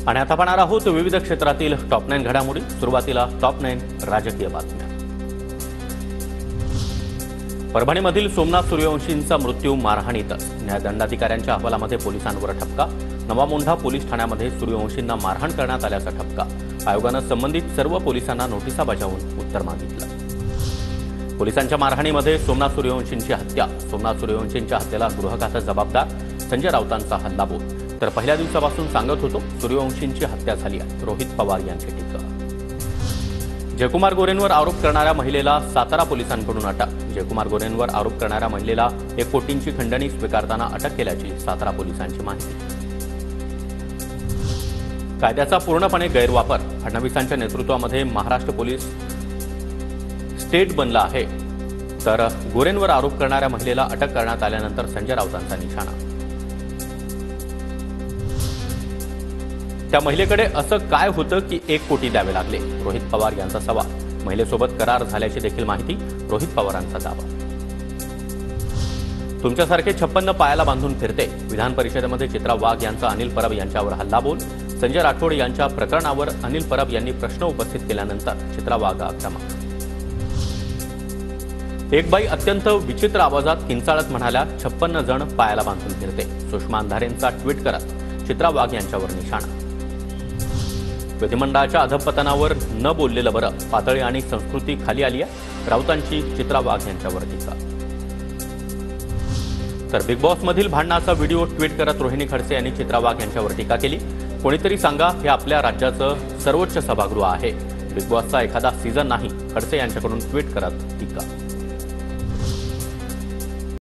आणि आता पाहणार आहोत विविध क्षेत्रातील टॉप 9 घडामोडी। सुरुवातीला टॉप 9 राजकीय बातम्या। परभणीमधील सोमनाथ सूर्यवंशींचा मृत्यू मारहाणीतच। न्यायदंडाधिकाऱ्यांच्या अहवालामध्ये पोलिसांवर ठपका। नवामोंढा पोलीस ठाण्यामध्ये सूर्यवंशींना मारहाण करण्यात आल्याचा ठपका। आयोगानं संबंधित सर्व पोलिसांना नोटिसा बजावून उत्तर मागितलं। पोलिसांच्या मारहाणीमध्ये सोमनाथ सूर्यवंशींची हत्या। सोमनाथ सूर्यवंशींच्या हत्येला गृहघातक जबाबदार संजय राऊतांचा हल्लाबोल। तर पहिल्या दिवसापासून सांगत होतो सूर्यवंशींची हत्या झाली आहे, रोहित पवार यांची टीका। जयकुमार गोरेंवर आरोप करणाऱ्या महिलेला सातारा पोलिसांकडून अटक। जयकुमार गोरेंवर आरोप करणाऱ्या महिलेला 1 कोटींची खंडणी स्वीकारताना अटक केल्याची सातारा पोलिसांची माहिती। कायद्याचा पूर्णपणे गैरवापर। फडणवीसांच्या नेतृत्वामध्ये महाराष्ट्र पोलीस स्टेट बनला आहे। तर गोरेंवर आरोप करणाऱ्या महिलेला अटक करण्यात आल्यानंतर संजय राऊतांचा निशाणा। त्या महिलेकडे असं काय होतं की 1 कोटी द्यावे लागले, रोहित पवार यांचा सवाल। महिलेसोबत करार झाल्याची देखील माहिती, रोहित पवारांचा दावा। तुमच्यासारखे 56 पायाला बांधून फिरते। विधान परिषदेमध्ये चित्रा वाघ यांचा अनिल परब यांच्यावर हल्लाबोल। संजय राठोड यांच्या प्रकरणावर अनिल परब यांनी प्रश्न उपस्थित केल्यानंतर चित्रा वाघ आक्रमक। एक बाई अत्यंत विचित्र आवाजात किंचाळत म्हणाल्या, 56 जण पायाला बांधून फिरते। सुषमा अंधारेंचा ट्विट करत चित्रा वाघ यांच्यावर निशाणा। विधिमंडळाच्या अधपतनावर न बोललेलं बरं, पातळी आणि संस्कृती खाली आली आहे, राऊतांची चित्रा वाघ यांच्यावर टीका। तर बिग बॉस मधील भांडणाचा व्हिडिओ ट्विट करत रोहिणी खडसे यांनी चित्रा वाघ यांच्यावर टीका केली। कोणीतरी सांगा, हे आपल्या राज्याचं सर्वोच्च सभागृह आहे, बिग बॉसचा एखादा सीझन नाही, खडसे यांच्याकडून ट्विट करत टीका।